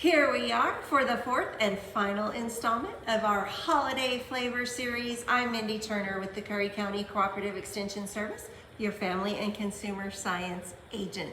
Here we are for the fourth and final installment of our holiday flavor series. I'm Mindy Turner with the Curry County Cooperative Extension Service, your family and consumer science agent.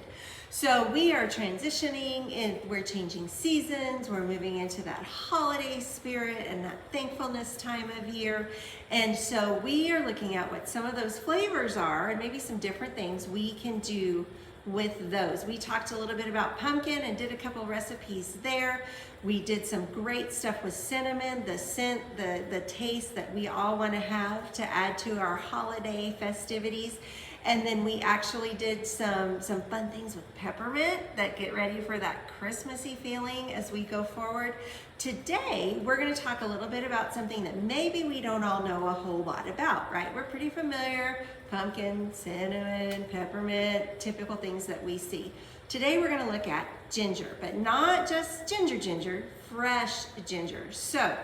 So we are transitioning and we're changing seasons. We're moving into that holiday spirit and that thankfulness time of year. And so we are looking at what some of those flavors are and maybe some different things we can do with those. We talked a little bit about pumpkin and did a couple recipes there. We did some great stuff with cinnamon, the scent, the taste that we all want to have to add to our holiday festivities. And then we actually did some fun things with peppermint that get ready for that Christmassy feeling as we go forward. Today, we're going to talk a little bit about something that maybe we don't all know a whole lot about, right? We're pretty familiar, pumpkin, cinnamon, peppermint, typical things that we see. Today, we're going to look at ginger, but not just ginger, fresh ginger. So,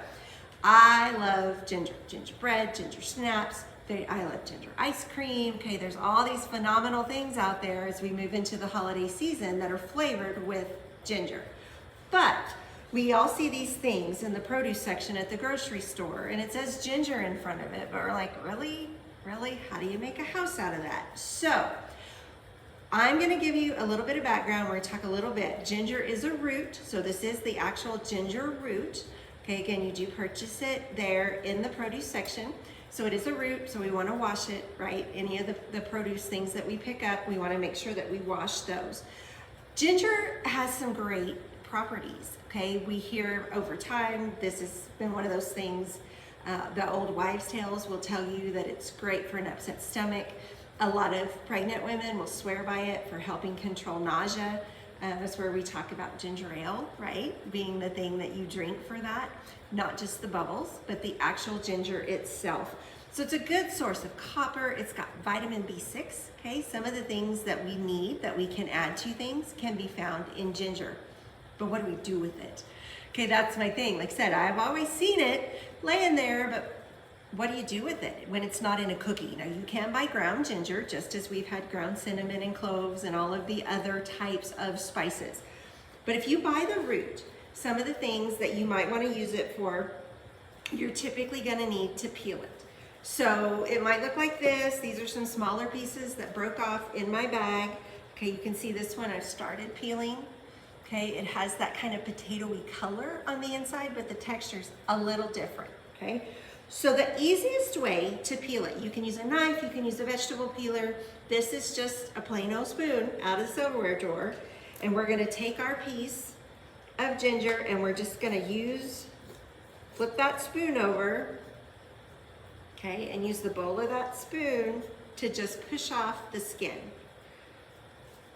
I love ginger, gingerbread, gingersnaps. I love ginger ice cream. Okay, there's all these phenomenal things out there as we move into the holiday season that are flavored with ginger. But we all see these things in the produce section at the grocery store and it says ginger in front of it, but we're like, really? How do you make a house out of that? So I'm gonna give you a little bit of background. We're gonna talk a little bit. Ginger is a root, so this is the actual ginger root. Okay, again, you do purchase it there in the produce section. So it is a root, so we want to wash it, right? Any of the produce things that we pick up, we want to make sure that we wash those. Ginger has some great properties, okay? We hear over time, this has been one of those things, the old wives' tales will tell you that it's great for an upset stomach. A lot of pregnant women will swear by it for helping control nausea. That's where we talk about ginger ale, right? Being the thing that you drink for that. Not just the bubbles, but the actual ginger itself. So it's a good source of copper. It's got vitamin B6, okay? Some of the things that we need that we can add to things can be found in ginger. But what do we do with it? Okay, that's my thing. Like I said, I've always seen it laying there, but what do you do with it when it's not in a cookie? Now you can buy ground ginger, just as we've had ground cinnamon and cloves and all of the other types of spices. But if you buy the root, some of the things that you might want to use it for, you're typically going to need to peel it. So it might look like this. These are some smaller pieces that broke off in my bag. Okay, you can see this one I've started peeling. Okay, it has that kind of potatoey color on the inside, but the texture's a little different. Okay, so the easiest way to peel it, you can use a knife, you can use a vegetable peeler. This is just a plain old spoon out of the silverware drawer, and we're going to take our piece of ginger and we're just going to flip that spoon over, okay, and use the bowl of that spoon to just push off the skin.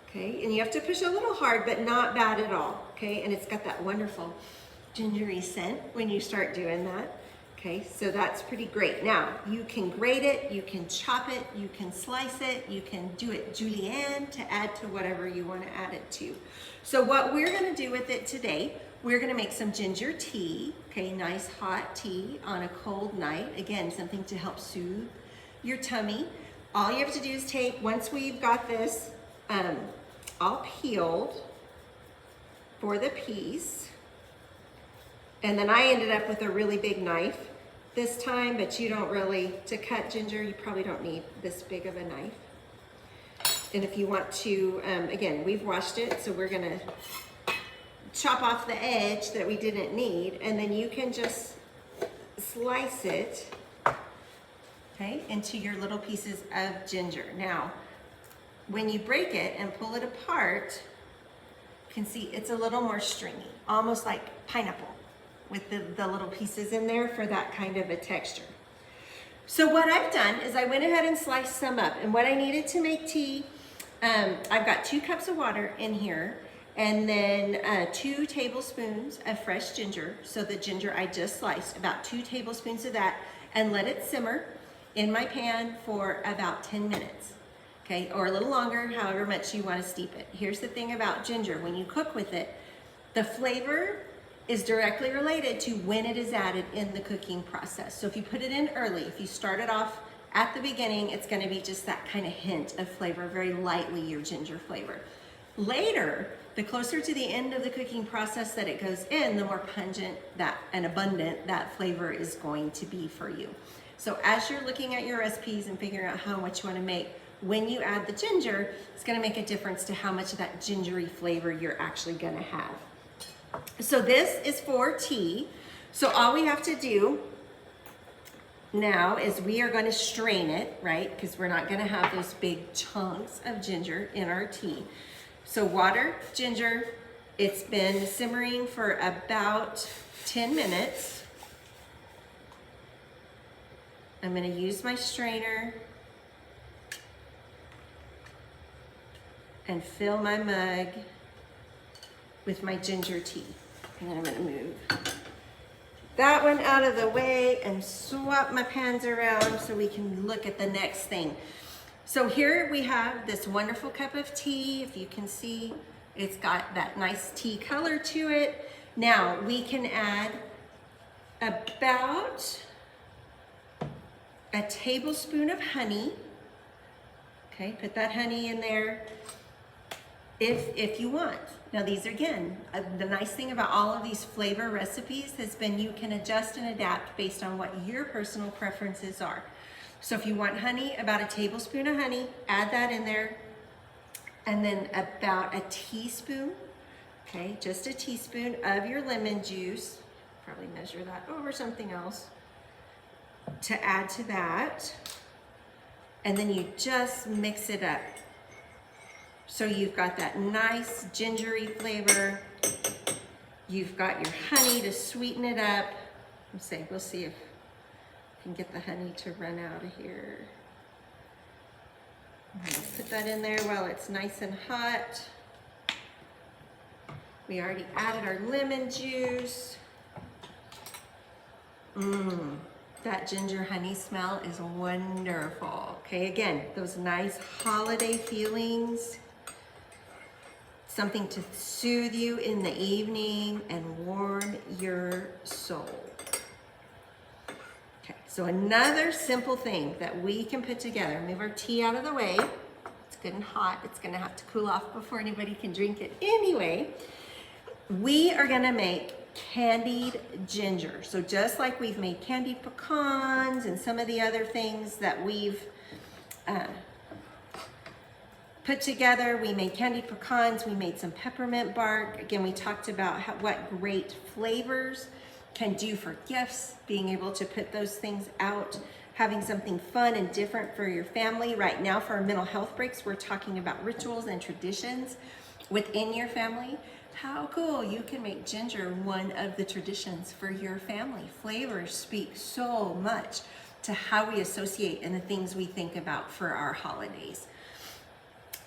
Okay, and you have to push a little hard, but not bad at all, okay, and it's got that wonderful gingery scent when you start doing that. Okay, so that's pretty great. Now, you can grate it, you can chop it, you can slice it, you can do it julienne to add to whatever you want to add it to. So what we're going to do with it today, we're going to make some ginger tea, okay, nice hot tea on a cold night. Again, something to help soothe your tummy. All you have to do is take, once we've got this all peeled for the piece, and then I ended up with a really big knife this time, but you don't really, to cut ginger, you probably don't need this big of a knife. And if you want to, again, we've washed it, so we're gonna chop off the edge that we didn't need, and then you can just slice it, okay, into your little pieces of ginger. Now, when you break it and pull it apart, you can see it's a little more stringy, almost like pineapple, with the little pieces in there for that kind of a texture. So what I've done is I went ahead and sliced some up, and what I needed to make tea, I've got 2 cups of water in here, and then 2 tablespoons of fresh ginger. So the ginger I just sliced, about 2 tablespoons of that, and let it simmer in my pan for about 10 minutes. Okay, or a little longer, however much you want to steep it. Here's the thing about ginger, when you cook with it, the flavor is directly related to when it is added in the cooking process. So if you put it in early, if you start it off at the beginning, it's going to be just that kind of hint of flavor, very lightly your ginger flavor. Later, the closer to the end of the cooking process that it goes in, the more pungent that and abundant that flavor is going to be for you. So as you're looking at your recipes and figuring out how much you want to make, when you add the ginger, it's going to make a difference to how much of that gingery flavor you're actually going to have. So this is for tea. So all we have to do now is we are going to strain it, right? Because we're not going to have those big chunks of ginger in our tea. So water, ginger, it's been simmering for about 10 minutes. I'm going to use my strainer and fill my mug with my ginger tea. And then I'm going to move that one out of the way and swap my pans around so we can look at the next thing. So here we have this wonderful cup of tea. If you can see, it's got that nice tea color to it. Now we can add about a tablespoon of honey. Okay, put that honey in there if you want. Now these are, again, the nice thing about all of these flavor recipes has been you can adjust and adapt based on what your personal preferences are. So if you want honey, about a tablespoon of honey, add that in there. And then about a teaspoon, okay, just a teaspoon of your lemon juice. Probably measure that over something else to add to that. And then you just mix it up. So you've got that nice gingery flavor. You've got your honey to sweeten it up. We'll see if I can get the honey to run out of here. Put that in there while it's nice and hot. We already added our lemon juice. That ginger honey smell is wonderful. Okay, again, those nice holiday feelings. Something to soothe you in the evening and warm your soul. Okay, so another simple thing that we can put together. Move our tea out of the way. It's good and hot. It's gonna have to cool off before anybody can drink it anyway. We are gonna make candied ginger. So just like we've made candied pecans and some of the other things that we've put together, we made candied pecans, we made some peppermint bark. Again, we talked about what great flavors can do for gifts, being able to put those things out, having something fun and different for your family. Right now for our mental health breaks, we're talking about rituals and traditions within your family. How cool, you can make ginger one of the traditions for your family. Flavors speak so much to how we associate and the things we think about for our holidays.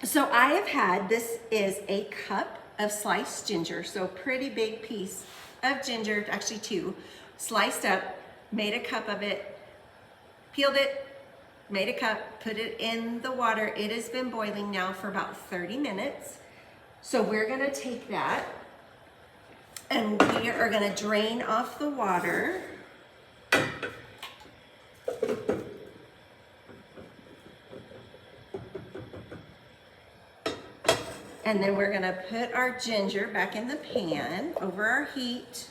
So I have had, this is a cup of sliced ginger, so pretty big piece of ginger, actually two, sliced up, made a cup of it, peeled it, made a cup, put it in the water. It has been boiling now for about 30 minutes. So we're gonna take that and we are gonna drain off the water. And then we're gonna put our ginger back in the pan over our heat.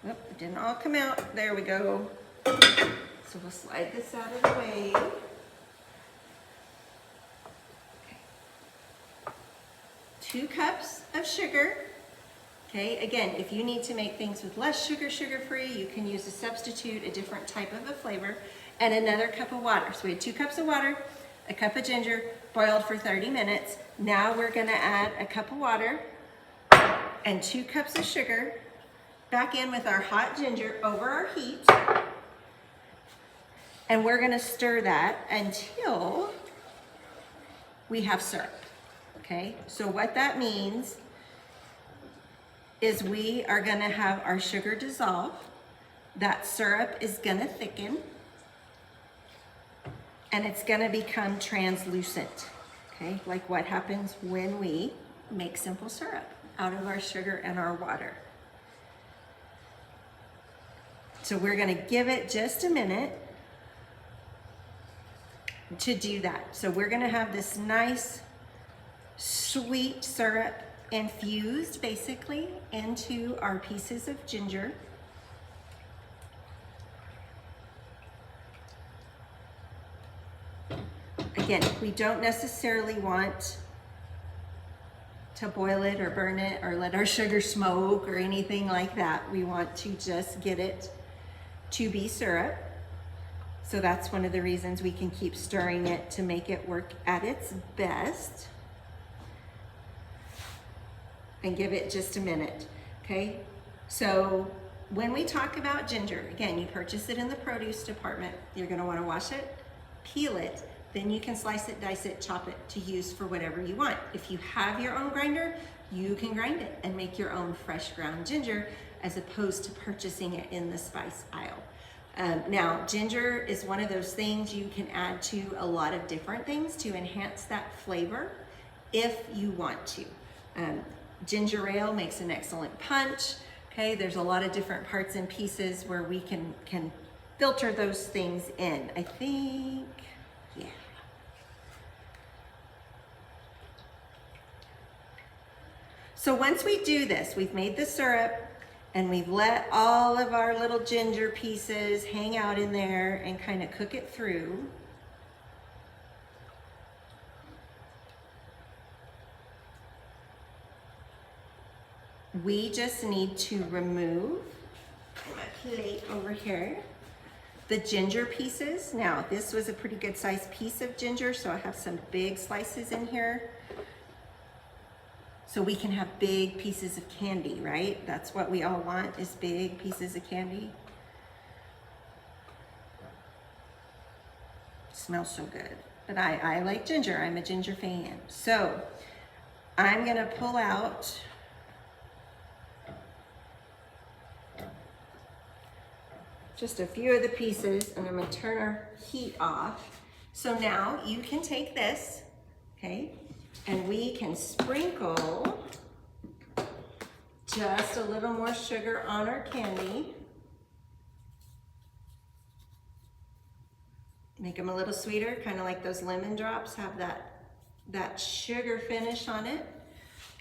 Oh, it didn't all come out. There we go. So we'll slide this out of the way. Okay. 2 cups of sugar. Okay, again, if you need to make things with less sugar, sugar-free, you can use a substitute, a different type of a flavor, and another cup of water. So we had 2 cups of water, a cup of ginger, boiled for 30 minutes. Now we're gonna add a cup of water and 2 cups of sugar back in with our hot ginger over our heat. And we're gonna stir that until we have syrup, okay? So what that means is we are gonna have our sugar dissolve. That syrup is gonna thicken and it's gonna become translucent, okay? Like what happens when we make simple syrup out of our sugar and our water. So we're gonna give it just a minute to do that. So we're gonna have this nice sweet syrup infused basically into our pieces of ginger. Again, we don't necessarily want to boil it or burn it or let our sugar smoke or anything like that. We want to just get it to be syrup. So that's one of the reasons we can keep stirring it to make it work at its best. And give it just a minute, okay? So when we talk about ginger, again, you purchase it in the produce department. You're gonna wanna wash it, peel it, then you can slice it, dice it, chop it to use for whatever you want. If you have your own grinder, you can grind it and make your own fresh ground ginger as opposed to purchasing it in the spice aisle. Now, ginger is one of those things you can add to a lot of different things to enhance that flavor if you want to. Ginger ale makes an excellent punch. Okay, there's a lot of different parts and pieces where we can filter those things in. I think, yeah. So once we do this, we've made the syrup and we've let all of our little ginger pieces hang out in there and kind of cook it through. We just need to remove my plate over here, the ginger pieces. Now, this was a pretty good sized piece of ginger, so I have some big slices in here. So we can have big pieces of candy, right? That's what we all want, is big pieces of candy. Smells so good. But I like ginger, I'm a ginger fan. So I'm gonna pull out just a few of the pieces and I'm gonna turn our heat off. So now you can take this, okay, and we can sprinkle just a little more sugar on our candy. Make them a little sweeter, kind of like those lemon drops have that sugar finish on it.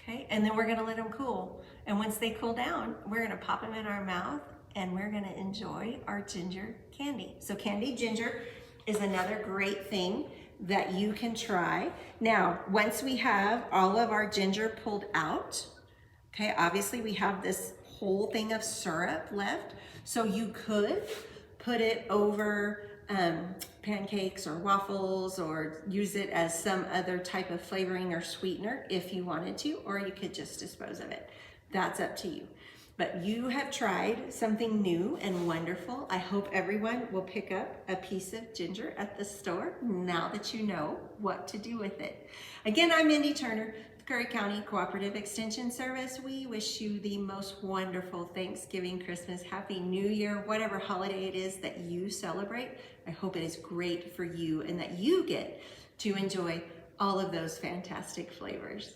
Okay, and then we're gonna let them cool. And once they cool down, we're gonna pop them in our mouth and we're gonna enjoy our ginger candy. So candied ginger is another great thing that you can try. Now, once we have all of our ginger pulled out, okay, obviously we have this whole thing of syrup left. So you could put it over pancakes or waffles or use it as some other type of flavoring or sweetener if you wanted to, or you could just dispose of it. That's up to you. But you have tried something new and wonderful. I hope everyone will pick up a piece of ginger at the store now that you know what to do with it. Again, I'm Mindy Turner, the Curry County Cooperative Extension Service. We wish you the most wonderful Thanksgiving, Christmas, Happy New Year, whatever holiday it is that you celebrate. I hope it is great for you and that you get to enjoy all of those fantastic flavors.